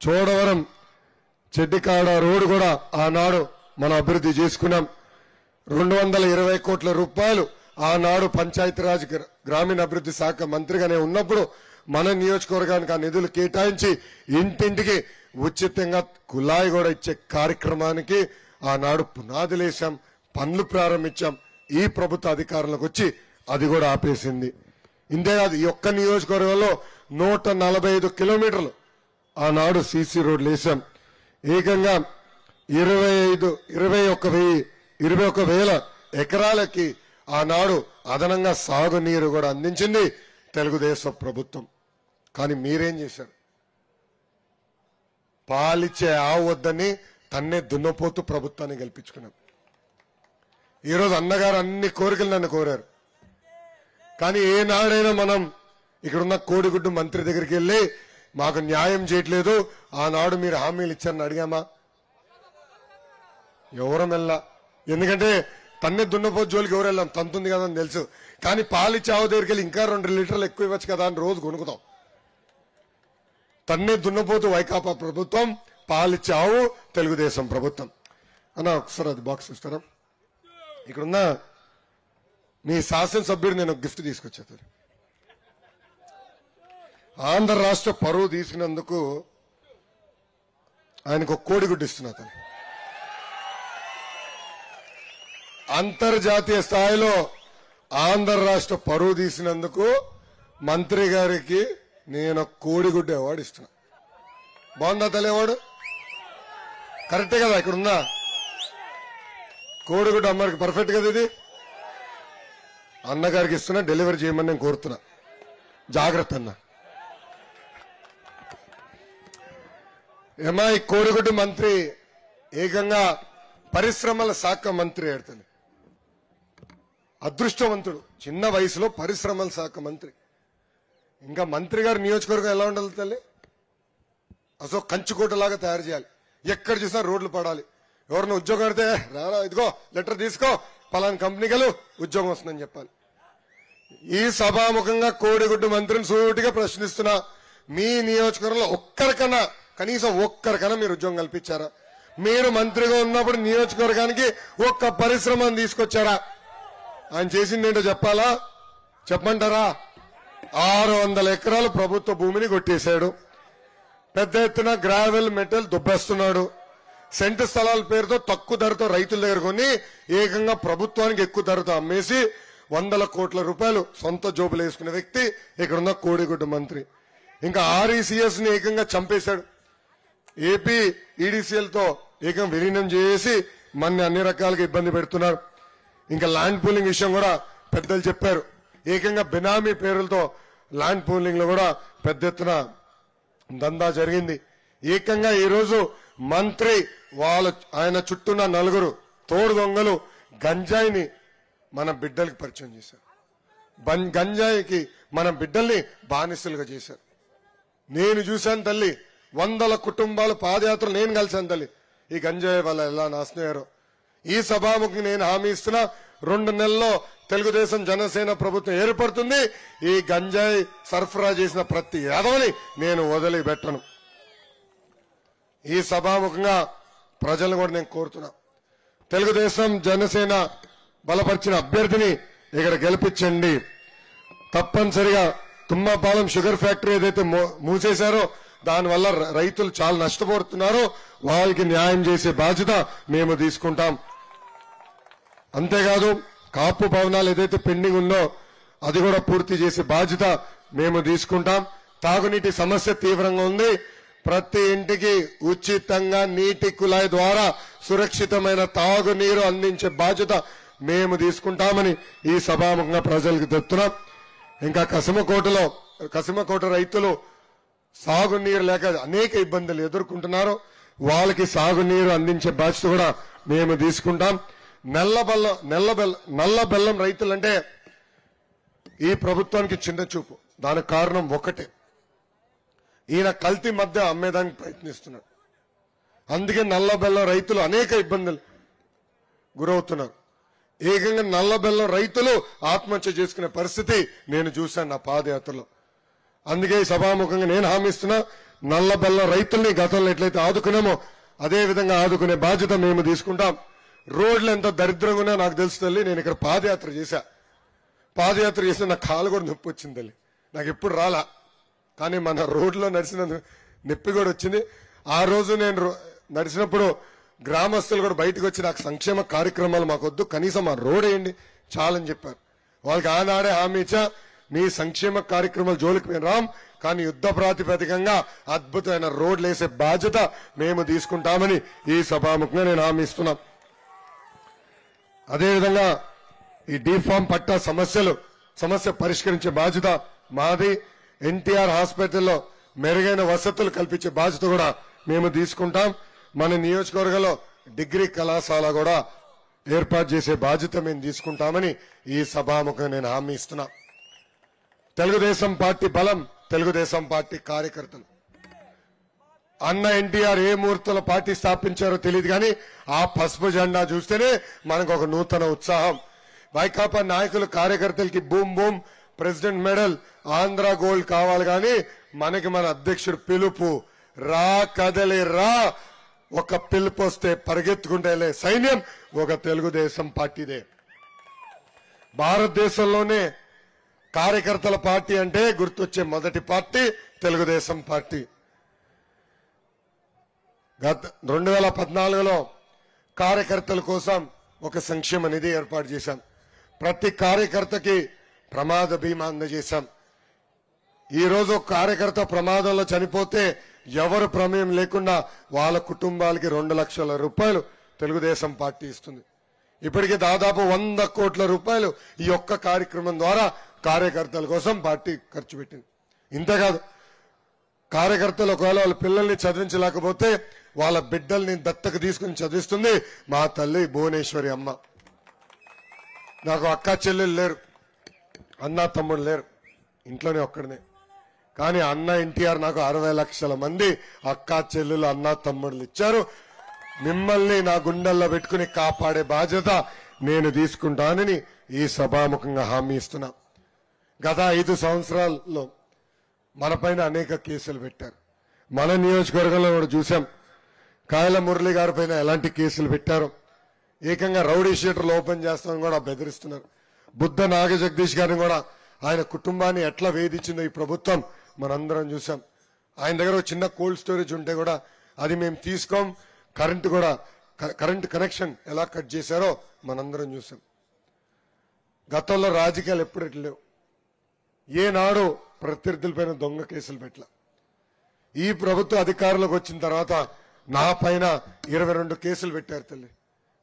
Chodavaram చెడ్డికాడ road కూడా ఆనాడు మనం అభివృద్ధి చేసుకున్నాం. 220 కోట్ల రూపాయలు ఆనాడు పంచాయతీరాజ్ గ్రామీణ అభివృద్ధి శాఖ మంత్రిగానే ఉన్నప్పుడు మన నియోజకవర్గానికి ఆ నిధులు కేటాయించి ఇంటింటికి ఉచితంగా కుళాయి కూడా ఇచ్చే కార్యక్రమానికి ఆనాడు పునాదులేశాం, పనులు ప్రారంభించాం. ఈ ప్రభుత్వ అధికారంలోకి వచ్చి అది కూడా ఆపేసింది. ఇంతేకాదు ఈ ఒక్క నియోజకవర్గంలో 145 కిలోమీటర్లు ఆనాడు సీసీ రోడ్లు వేశాం. ఏకంగా 21,000 ఎకరాలకి ఆనాడు అదనంగా సాగునీరు కూడా అందించింది తెలుగుదేశం ప్రభుత్వం. కానీ మీరేం చేశారు? పాలిచ్చే ఆవు వద్దని తన్నే దున్నపోతూ ప్రభుత్వాన్ని గెలిపించుకున్నాం. ఈరోజు అన్నగారు అన్ని కోరికలు నన్ను కోరారు. కానీ ఏనాడైనా మనం ఇక్కడున్న కోడిగుడ్డు మంత్రి దగ్గరికి వెళ్ళి మాకు న్యాయం చేయట్లేదు, ఆనాడు మీరు హామీలు ఇచ్చారని అడిగామా? ఎవరం వెళ్ళా. ఎందుకంటే తన్నే దున్నపోతు జోలికి ఎవరు వెళ్ళాం, తంతుంది కదా అని తెలుసు. కానీ పాలిచ్చే ఆవు దగ్గరికి వెళ్ళి ఇంకా 2 లీటర్లు ఎక్కువ ఇవ్వచ్చు కదా అని రోజు కొనుక్కుతాం. తన్నే దున్నపోతు వైకాపా ప్రభుత్వం, పాలిచ్చే ఆవు తెలుగుదేశం ప్రభుత్వం. అన్న ఒకసారి అది బాక్స్ ఇస్తారా? ఇక్కడున్న మీ శాసనసభ్యుడు నేను గిఫ్ట్ తీసుకొచ్చాను. ఆంధ్ర రాష్ట్ర పరువు తీసినందుకు ఆయనకు ఒక కోడిగుడ్డు ఇస్తున్నా. అంతర్జాతీయ స్థాయిలో ఆంధ్ర రాష్ట్ర పరువు తీసినందుకు మంత్రి గారికి నేను కోడిగుడ్డు అవార్డు ఇస్తున్నా. బాగుందా తల్లి అవార్డు? కరెక్టే కదా? ఇక్కడ ఉందా కోడిగుడ్డు అమ్మకి? పర్ఫెక్ట్ కదా ఇది? అన్నగారికి ఇస్తున్నా, డెలివరీ చేయమని నేను కోరుతున్నా. జాగ్రత్త అన్న. ఏమా ఈ కోడిగుడ్డు మంత్రి ఏకంగా పరిశ్రమల శాఖ మంత్రి ఆడుతుంది. అదృష్టవంతుడు, చిన్న వయసులో పరిశ్రమల శాఖ మంత్రి. ఇంకా మంత్రి గారి నియోజకవర్గం ఎలా ఉండాలి తల్లి? అసలు కంచుకోటలాగా తయారు చేయాలి. ఎక్కడ చూసినా రోడ్లు పడాలి. ఎవరిని ఉద్యోగం అడితే రారా ఇదిగో లెటర్ తీసుకో, పలానా కంపెనీకి వెళ్ళు, ఉద్యోగం వస్తుందని చెప్పాలి. ఈ సభాముఖంగా కోడిగుడ్డు మంత్రిని సూటిగా ప్రశ్నిస్తున్నా, మీ నియోజకవర్గంలో ఒక్కరికన్నా, కనీసం ఒక్కరికన్నా మీరు ఉద్యోగం కల్పించారా? మీరు మంత్రిగా ఉన్నప్పుడు నియోజకవర్గానికి ఒక్క పరిశ్రమను తీసుకొచ్చారా? ఆయన చేసింది ఏంటో చెప్పాలా? చెప్పమంటారా? 600 ఎకరాలు ప్రభుత్వ భూమిని కొట్టేశాడు. పెద్ద ఎత్తున గ్రావెల్ మెటల్ దుబ్బేస్తున్నాడు. సెంటు స్థలాల పేరుతో తక్కువ ధరతో రైతుల దగ్గర కొని ఏకంగా ప్రభుత్వానికి ఎక్కువ ధరతో అమ్మేసి 100 కోట్ల రూపాయలు సొంత జోబులు వేసుకునే వ్యక్తి ఇక్కడున్న కోడిగుడ్డు మంత్రి. ఇంకా RECS ని ఏకంగా చంపేశాడు. ఏపీ EDCL తో ఏకంగా విలీనం చేసి మన అన్ని రకాలుగా ఇబ్బంది పెడుతున్నారు. ఇంకా ల్యాండ్ పూలింగ్ విషయం కూడా పెద్దలు చెప్పారు. ఏకంగా బినామీ పేరులతో ల్యాండ్ పూలింగ్ లో కూడా పెద్ద ఎత్తున దందా జరిగింది. ఏకంగా ఈరోజు మంత్రి ఆయన చుట్టూన్న 4 తోడు దొంగలు గంజాయిని మన బిడ్డలకి పరిచయం చేశారు. గంజాయికి మన బిడ్డల్ని బానిసలుగా చేశారు. నేను చూశాను తల్లి, 100 కుటుంబాలు పాదయాత్రలు నేను కలిశాను తల్లి. ఈ గంజాయి వల్ల ఎలా నాశనయ్యారో. ఈ సభాముఖి నేను హామీ ఇస్తున్నా, 2 నెలల్లో తెలుగుదేశం జనసేన ప్రభుత్వం ఏర్పడుతుంది. ఈ గంజాయి సరఫరా చేసిన ప్రతి యాదవని నేను వదిలిపెట్టను. ఈ సభాముఖంగా ప్రజలను కూడా నేను కోరుతున్నా, తెలుగుదేశం జనసేన బలపరిచిన అభ్యర్థిని ఇక్కడ గెలిపించండి. తప్పనిసరిగా తుమ్మపాలెం షుగర్ ఫ్యాక్టరీ ఏదైతే మూసేశారో దానివల్ల రైతులు చాలా నష్టపోతున్నారో వాళ్ళకి న్యాయం చేసే బాధ్యత మేము తీసుకుంటాం. అంతేకాదు కాపు భవనాలు ఏదైతే పెండింగ్ ఉందో అది కూడా పూర్తి చేసే బాధ్యత మేము తీసుకుంటాం. తాగునీటి సమస్య తీవ్రంగా ఉంది. ప్రతి ఇంటికి ఉచితంగా నీటి కుళాయి ద్వారా సురక్షితమైన తాగునీరు అందించే బాధ్యత మేము తీసుకుంటామని ఈ సభాముఖంగా ప్రజలకు చెప్తున్నాం. ఇంకా కసిమకోట రైతులు సాగునీరు లేక అనేక ఇబ్బందులు ఎదుర్కొంటున్నారు. వాళ్ళకి సాగునీరు అందించే బాధ్యత కూడా మేము తీసుకుంటాం. నల్ల బెల్లం రైతులంటే ఈ ప్రభుత్వానికి చిన్న చూపు. దానికి కారణం ఒకటే, ఈయన కల్తీ మధ్య అమ్మేదానికి ప్రయత్నిస్తున్నాడు. అందుకే నల్ల బెల్లం రైతులు అనేక ఇబ్బందులు గురవుతున్నారు. ఏకంగా నల్ల బెల్లం రైతులు ఆత్మహత్య చేసుకునే పరిస్థితి నేను చూశాను నా పాదయాత్రలో. అందుకే సభాముఖంగా నేను హామీ ఇస్తున్నా, నల్ల బెల్లం రైతుల్ని గతంలో ఎట్లయితే ఆదుకున్నామో అదే విధంగా ఆదుకునే బాధ్యత మేము తీసుకుంటాం. రోడ్లు ఎంత దరిద్రంగా ఉన్నా నాకు తెలుసు తల్లి. నేను ఇక్కడ పాదయాత్ర చేశా. పాదయాత్ర చేసిన నా కాలు కూడా నొప్పి వచ్చింది తల్లి. నాకు ఎప్పుడు రాలా, కానీ మన రోడ్లో నడిచిన నొప్పి కూడా వచ్చింది. ఆ రోజు నేను నడిచినప్పుడు గ్రామస్తులు కూడా బయటకు వచ్చి నాకు సంక్షేమ కార్యక్రమాలు మాకొద్దు, కనీసం ఆ రోడ్ వేయండి చాలని చెప్పారు. వాళ్ళకి ఆనాడే హామీ ఇచ్చా, మీ సంక్షేమ కార్యక్రమాలు జోలికి మేము రాం, కానీ యుద్ధ ప్రాతిపదికంగా అద్భుతమైన రోడ్లు వేసే బాధ్యత మేము తీసుకుంటామని ఈ సభాముఖంగా నేను హామీ ఇస్తున్నాం. అదేవిధంగా ఈ డీఫామ్ పట్టా సమస్య పరిష్కరించే బాధ్యత మాది. ఎన్టీఆర్ హాస్పిటల్లో మెరుగైన వసతులు కల్పించే బాధ్యత కూడా మేము తీసుకుంటాం. మన నియోజకవర్గంలో డిగ్రీ కళాశాల కూడా ఏర్పాటు చేసే బాధ్యత మేము తీసుకుంటామని ఈ సభాముఖంగా నేను హామీ ఇస్తున్నా. తెలుగుదేశం పార్టీ బలం, తెలుగుదేశం పార్టీ కార్యకర్తలు. అన్న ఎన్టీఆర్ ఏ ముహూర్తంలో పార్టీ స్థాపించారో తెలియదు, కానీ ఆ పసుపు జెండా చూస్తేనే మనకు ఒక నూతన ఉత్సాహం. వైకాపా నాయకులు కార్యకర్తలకి boom boom president medal, Andhra gold కావాలి, కానీ మనకి మన అధ్యక్షుడు పిలుపు, రా కదలి రా, ఒక పిలుపు వస్తే పరిగెత్తుకుంటే సైన్యం ఒక తెలుగుదేశం పార్టీదే. భారతదేశంలోనే కార్యకర్తల పార్టీ అంటే గుర్తొచ్చే మొదటి పార్టీ తెలుగుదేశం పార్టీ. గత 2014లో కార్యకర్తల కోసం ఒక సంక్షేమ నిధి ఏర్పాటు చేశాం. ప్రతి కార్యకర్తకి ప్రమాద బీమా అందజేశాం. ఈ రోజు కార్యకర్త ప్రమాదంలో చనిపోతే ఎవరు ప్రమేయం లేకుండా వాళ్ళ కుటుంబాలకి 2 లక్షల రూపాయలు తెలుగుదేశం పార్టీ ఇస్తుంది. ఇప్పటికే దాదాపు 100 కోట్ల రూపాయలు ఈ ఒక్క కార్యక్రమం ద్వారా కార్యకర్తల కోసం పార్టీ ఖర్చు పెట్టింది. ఇంతేకాదు, కార్యకర్తలు ఒకవేళ వాళ్ళ పిల్లల్ని చదివించలేకపోతే వాళ్ళ బిడ్డల్ని దత్తకు తీసుకుని చదివిస్తుంది మా తల్లి భువనేశ్వరి అమ్మ. నాకు అక్క చెల్లెలు లేరు, అన్న తమ్ముడు లేరు, ఇంట్లోనే ఒక్కడనే. కానీ అన్న ఎన్టీఆర్ నాకు 60 లక్షల మంది అక్క చెల్లెలు అన్న తమ్ముళ్ళు ఇచ్చారు. మిమ్మల్ని నా గుండెల్లో పెట్టుకుని కాపాడే బాధ్యత నేను తీసుకుంటానని ఈ సభాముఖంగా హామీ ఇస్తున్నా. గత 5 సంవత్సరాల్లో మన పైన అనేక కేసులు పెట్టారు. మన నియోజకవర్గంలో కూడా చూశాం. కాయల మురళి గారి పైన ఎలాంటి కేసులు పెట్టారు. ఏకంగా రౌడీ షీటర్లు ఓపెన్ చేస్తామని కూడా బెదిరిస్తున్నారు. బుద్ధ నాగ జగదీష్ గారిని కూడా ఆయన కుటుంబాన్ని ఎట్లా వేధించిందో ఈ ప్రభుత్వం మనందరం చూసాం. ఆయన దగ్గర ఒక చిన్న కోల్డ్ స్టోరేజ్ ఉంటే కూడా అది మేము తీసుకోం, కరెంట్ కనెక్షన్ ఎలా కట్ చేశారో మనందరం చూసాం. గతంలో రాజకీయాలు ఎప్పుడు లేవు. ఏనాడు ప్రత్యర్థులపైన దొంగ కేసులు పెట్టల. ఈ ప్రభుత్వ అధికారంలోకి వచ్చిన తర్వాత నా పైన 22 కేసులు పెట్టారు తల్లి.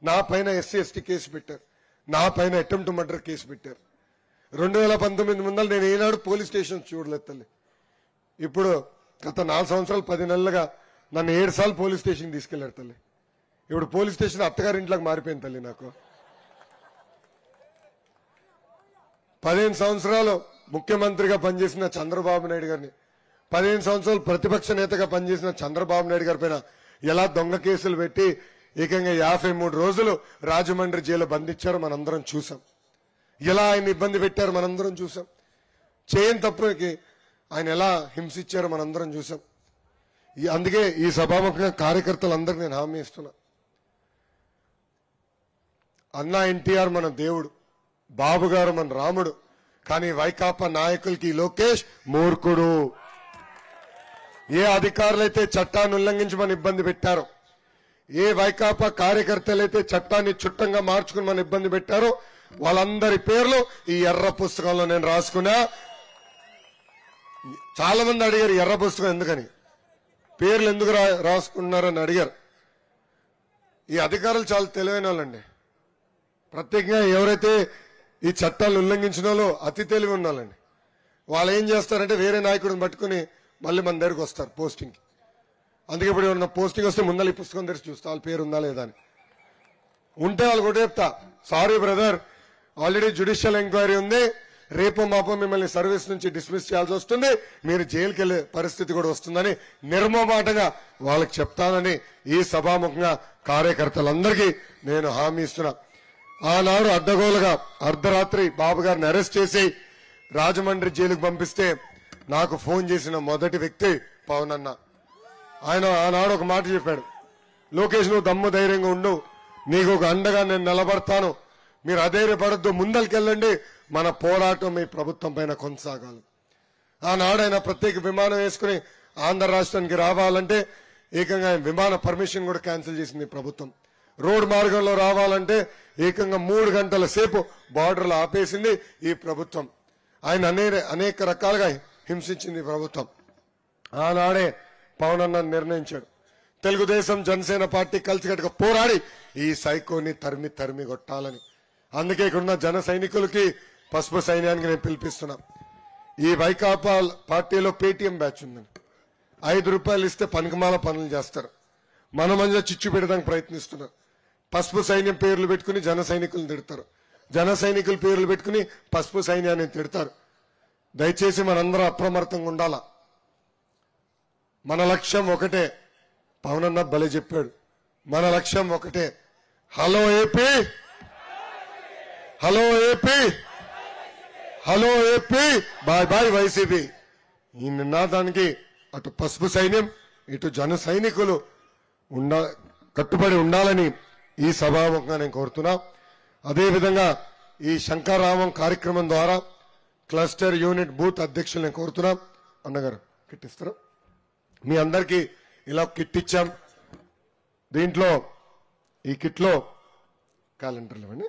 నా పైన SC/ST కేసు పెట్టారు. నా పైన అటెంప్ట్ మర్డర్ కేసు పెట్టారు. 2019 ముందర నేను ఏనాడు పోలీస్ స్టేషన్ చూడలేదు తల్లి. ఇప్పుడు గత 4 సంవత్సరాలు 10 నెలలుగా నన్ను 7 సార్లు పోలీస్ స్టేషన్ తీసుకెళ్లారు తల్లి. ఇప్పుడు పోలీస్ స్టేషన్ అత్తగారి ఇంట్లోకి మారిపోయింది తల్లి. నాకు 15 సంవత్సరాలు ముఖ్యమంత్రిగా పనిచేసిన చంద్రబాబు నాయుడు గారిని, 15 సంవత్సరాలు ప్రతిపక్ష నేతగా పనిచేసిన చంద్రబాబు నాయుడు గారి పైన ఎలా దొంగ కేసులు పెట్టి ఏకంగా 53 రోజులు రాజమండ్రి జైలు బంధించారో మనందరం చూసాం. ఎలా ఆయన ఇబ్బంది పెట్టారో మనందరం చూసాం. చేయని తప్పుకి ఆయన ఎలా హింసించారో మనందరం చూసాం. అందుకే ఈ సభాముఖంగా కార్యకర్తలందరికీ నేను హామీ ఇస్తున్నా. అన్నా ఎన్టీఆర్ మన దేవుడు, బాబు గారు మన రాముడు, కానీ వైకాపా నాయకులకి లోకేష్ మూర్ఖుడు. ఏ అధికారులైతే చట్టాన్ని ఉల్లంఘించి మన ఇబ్బంది పెట్టారో, ఏ వైకాపా కార్యకర్తలైతే చట్టాన్ని చుట్టంగా మార్చుకుని మన ఇబ్బంది పెట్టారో వాళ్ళందరి పేర్లు ఈ ఎర్ర పుస్తకంలో నేను రాసుకున్నా. చాలా మంది అడిగారు ఎర్ర పుస్తకం ఎందుకని, పేర్లు ఎందుకు రాసుకున్నారని అడిగారు. ఈ అధికారులు చాలా తెలివైన వాళ్ళండి. ప్రత్యేకంగా ఎవరైతే ఈ చట్టాలను ఉల్లంఘించిన వాళ్ళు అతి తెలివి ఉన్న వాళ్ళండి. వాళ్ళు ఏం చేస్తారంటే వేరే నాయకుడిని పట్టుకుని మళ్ళీ మన దగ్గరకు వస్తారు పోస్టింగ్కి. అందుకే ఇప్పుడు ఎవరన్నా పోస్టింగ్ వస్తే ముందర ఈ పుస్తకం తెరిచి చూస్తా వాళ్ళ పేరు ఉందా లేదా అని. ఉంటే వాళ్ళు కూడా చెప్తా, sorry brother, already judicial enquiry ఉంది, రేపు మాపో మిమ్మల్ని సర్వీస్ నుంచి డిస్మిస్ చేయాల్సి వస్తుంది, మీరు జైలుకి వెళ్లే పరిస్థితి కూడా వస్తుందని నిర్మమాటంగా వాళ్ళకి చెప్తానని ఈ సభాముఖంగా కార్యకర్తలందరికీ నేను హామీ ఇస్తున్నా. ఆనాడు అడ్డగోలుగా అర్ధరాత్రి బాబు గారిని అరెస్ట్ చేసి రాజమండ్రి జైలుకు పంపిస్తే నాకు ఫోన్ చేసిన మొదటి వ్యక్తి పవన్ అన్న. ఆయన ఆనాడు ఒక మాట చెప్పాడు, లోకేష్ నువ్వు దమ్ము ధైర్యంగా ఉండు, నీకు ఒక అండగా నేను నిలబడతాను, మీరు అధైర్యపడద్దు, ముందరికెళ్ళండి, మన పోరాటం మీ ప్రభుత్వం పైన కొనసాగాలి. ఆనాడు ఆయన ప్రత్యేక విమానం వేసుకుని ఆంధ్ర రాష్ట్రానికి రావాలంటే ఏకంగా విమాన పర్మిషన్ కూడా క్యాన్సిల్ చేసింది ప్రభుత్వం. రోడ్ మార్గంలో రావాలంటే ఏకంగా 3 గంటల సేపు బార్డర్లు ఆపేసింది ఈ ప్రభుత్వం. ఆయన అనేక రకాలుగా హింసించింది ప్రభుత్వం. ఆనాడే పవన్ అన్న నిర్ణయించాడు, తెలుగుదేశం జనసేన పార్టీ కలిసికట్టుగా పోరాడి ఈ సైకోని తరిమి కొట్టాలని. అందుకే ఇక్కడున్న జన సైనికులకి, పసుపు సైన్యానికి నేను పిలిపిస్తున్నా. ఈ వైకాపా పార్టీలో పేటీఎం బ్యాచ్ ఉందని, 5 రూపాయలు ఇస్తే పనికిమాల పనులు చేస్తారు, మన మధ్య చిచ్చు పెడడానికి ప్రయత్నిస్తున్నారు. పసుపు సైన్యం పేర్లు పెట్టుకుని జన సైనికులను తిడతారు, జన సైనికుల పేర్లు పెట్టుకుని పసుపు సైన్యాన్ని తిడతారు. దయచేసి మనందరం అప్రమత్తంగా ఉండాలా. మన లక్ష్యం ఒకటే, పవన్ అన్న భలే చెప్పాడు, మన లక్ష్యం ఒకటే. Hello AP, hello AP, hello AP, bye bye YCP. ఈ నినాదానికి అటు పసుపు సైన్యం ఇటు జన సైనికులు కట్టుబడి ఉండాలని ఈ సభాముఖంగా నేను కోరుతున్నా. అదేవిధంగా ఈ శంకరరామం కార్యక్రమం ద్వారా క్లస్టర్ యూనిట్ బూత్ అధ్యక్షులు నేను కోరుతున్నా. అన్నగారు కిట్ ఇస్తారా? మీ అందరికీ ఇలా కిట్ ఇచ్చాం. దీంట్లో ఈ కిట్ లో క్యాలెండర్లు ఇవ్వండి.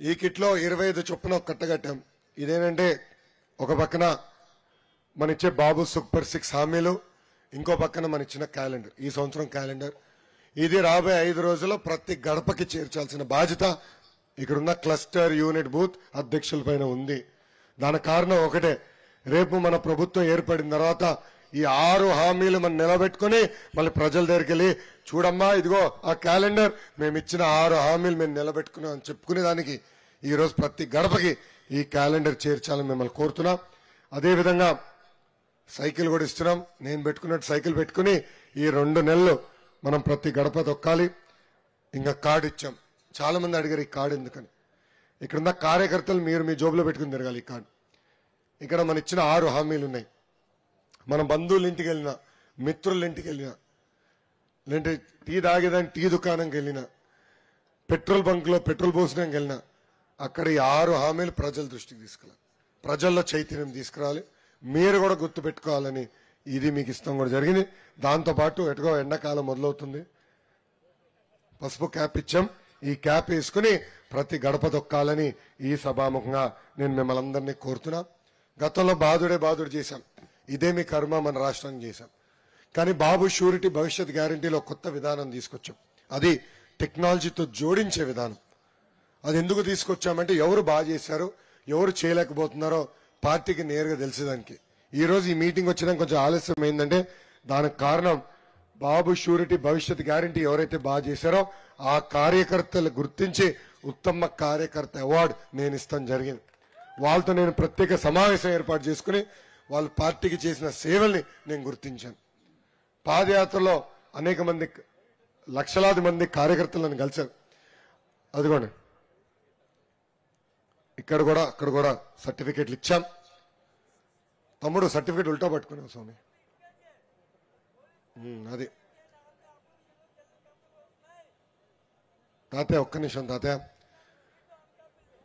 ఈ కిట్ లో 25 చొప్పున కట్టగట్టాం. ఇదేనంటే ఒక పక్కన మన ఇచ్చే బాబు సూపర్ 6 హామీలు, ఇంకో పక్కన మన ఇచ్చిన క్యాలెండర్, ఈ సంవత్సరం క్యాలెండర్. ఇది రాబోయే 5 రోజుల్లో ప్రతి గడపకి చేర్చాల్సిన బాధ్యత ఇక్కడున్న క్లస్టర్ యూనిట్ బూత్ అధ్యక్షుల పైన ఉంది. దాని కారణం ఒకటే, రేపు మన ప్రభుత్వం ఏర్పడిన తర్వాత ఈ 6 హామీలు మనం నిలబెట్టుకుని మళ్ళీ ప్రజల దగ్గరికి వెళ్ళి, చూడమ్మా ఇదిగో ఆ క్యాలెండర్, మేము ఇచ్చిన 6 హామీలు మేము నిలబెట్టుకున్నాం అని చెప్పుకునే దానికి ఈ రోజు ప్రతి గడపకి ఈ క్యాలెండర్ చేర్చాలని మిమ్మల్ని కోరుతున్నా. అదేవిధంగా సైకిల్ కూడా ఇస్తున్నాం. నేను పెట్టుకున్నట్టు సైకిల్ పెట్టుకుని ఈ 2 నెలలు మనం ప్రతి గడప తొక్కాలి. ఇంకా కార్డు ఇచ్చాం. చాలా మంది అడిగారు ఈ కార్డు ఎందుకని. ఇక్కడున్న కార్యకర్తలు మీరు మీ జోబులో పెట్టుకుని తిరగాలి ఈ కార్డు. ఇక్కడ మన ఇచ్చిన 6 హామీలు ఉన్నాయి. మన బంధువుల ఇంటికి వెళ్ళినా, మిత్రుల ఇంటికి వెళ్ళినా, లేదంటే టీ తాగేదానికి టీ దుకాణంకి వెళ్ళినా, పెట్రోల్ బంక్ లో పెట్రోల్ పోసడానికి వెళ్ళినా, అక్కడ ఈ 6 హామీలు ప్రజల దృష్టికి తీసుకెళ్ళాలి, ప్రజల్లో చైతన్యం తీసుకురావాలి. మీరు కూడా గుర్తు పెట్టుకోవాలని ఇది మీకు ఇష్టం కూడా జరిగింది. దాంతోపాటు ఎటుగో ఎండాకాలం మొదలవుతుంది, పసుపు క్యాప్ ఇచ్చాం. ఈ క్యాప్ వేసుకుని ప్రతి గడప తొక్కాలని ఈ సభాముఖంగా నేను మిమ్మల్ని అందరినీ కోరుతున్నా. గతంలో బాధుడు చేశాం, ఇదే మీ కర్మ మన రాష్ట్రానికి చేశాం. కానీ బాబు షూరిటీ భవిష్యత్ గ్యారంటీలో కొత్త విధానం తీసుకొచ్చాం. అది టెక్నాలజీతో జోడించే విధానం. అది ఎందుకు తీసుకొచ్చామంటే ఎవరు బాగా చేశారో ఎవరు చేయలేకపోతున్నారో పార్టీకి నేరుగా తెలిసేదానికి. ఈ రోజు ఈ మీటింగ్ వచ్చేదానికి కొంచెం ఆలస్యం అయిందంటే దానికి కారణం బాబు షూరిటీ భవిష్యత్ గ్యారంటీ ఎవరైతే బాగా చేశారో ఆ కార్యకర్తలు గుర్తించి ఉత్తమ కార్యకర్త అవార్డు నేను ఇస్తాం జరిగింది. వాళ్ళతో నేను ప్రత్యేక సమావేశం ఏర్పాటు చేసుకుని వాళ్ళ పార్టీకి చేసిన సేవల్ని నేను గుర్తించాను. పాదయాత్రలో అనేక మంది లక్షలాది మంది కార్యకర్తలను కలిశారు. అదిగోండి ఇక్కడ కూడా అక్కడ కూడా సర్టిఫికేట్లు ఇచ్చాం. తమ్ముడు సర్టిఫికేట్ ఉల్టా పట్టుకున్నాం స్వామి, అది తాతయ్య ఒక్క నిమిషం తాతయ్య.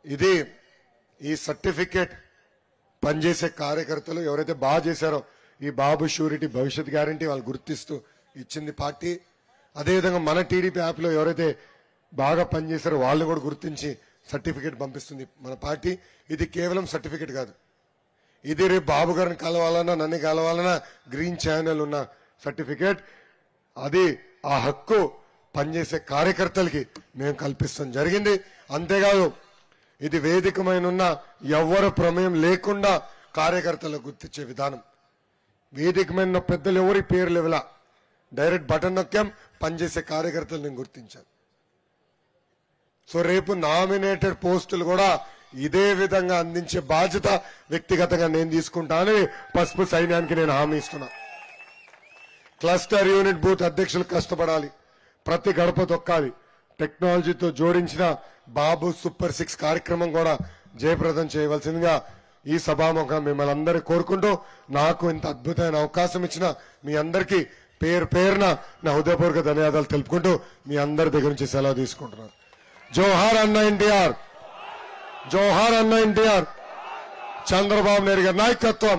ఇది ఈ సర్టిఫికేట్ పనిచేసే కార్యకర్తలు ఎవరైతే బాగా చేశారో ఈ బాబు షూరిటీ భవిష్యత్ గ్యారంటీ వాళ్ళు గుర్తిస్తూ ఇచ్చింది పార్టీ. అదేవిధంగా మన టీడీపీ యాప్ లో ఎవరైతే బాగా పనిచేశారో వాళ్ళని కూడా గుర్తించి సర్టిఫికేట్ పంపిస్తుంది మన పార్టీ. ఇది కేవలం సర్టిఫికేట్ కాదు, ఇది రేపు బాబు గారిని కలవాలన్నా నన్ను కలవాలన్నా గ్రీన్ ఛానల్ ఉన్న సర్టిఫికేట్. అది ఆ హక్కు పనిచేసే కార్యకర్తలకి మేము కల్పిస్తాం జరిగింది. అంతేకాదు ఇది వేదికమైన ఎవరు ప్రమేయం లేకుండా కార్యకర్తలకు గుర్తించే విధానం. వేదికమైన పెద్దలు ఎవరి పేర్లు ఇవ్వలా, డైరెక్ట్ బటన్ నొక్కాం, పనిచేసే కార్యకర్తలు నేను గుర్తించాను. సో రేపు నామినేటెడ్ పోస్టులు కూడా ఇదే విధంగా అందించే బాధ్యత వ్యక్తిగతంగా నేను తీసుకుంటానని పసుపు సైన్యానికి నేను హామీ ఇస్తున్నా. క్లస్టర్ యూనిట్ బూత్ అధ్యక్షులు కష్టపడాలి, ప్రతి గడప తొక్కాలి, టెక్నాలజీతో జోడించిన బాబు సూపర్ 6 కార్యక్రమం కూడా జయప్రదం చేయవలసిందిగా ఈ సభాముఖంగా మిమ్మల్ని అందరూ కోరుకుంటూ నాకు ఇంత అద్భుతమైన అవకాశం ఇచ్చిన మీ అందరికీ పేరు పేరున నా హృదయపూర్వక ధన్యవాదాలు తెలుపుకుంటూ మీ అందరి దగ్గర నుంచి సెలవు తీసుకుంటున్నాను. జోహార్ అన్న ఎన్టీఆర్, జోహార్ అన్న ఎన్టీఆర్. చంద్రబాబు నాయుడు గారి నాయకత్వం,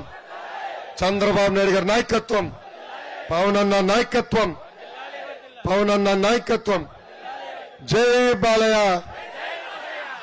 చంద్రబాబు నాయుడు గారి నాయకత్వం, పవన్ అన్న నాయకత్వం, పవన్ అన్న నాయకత్వం. జై బాలయ్య.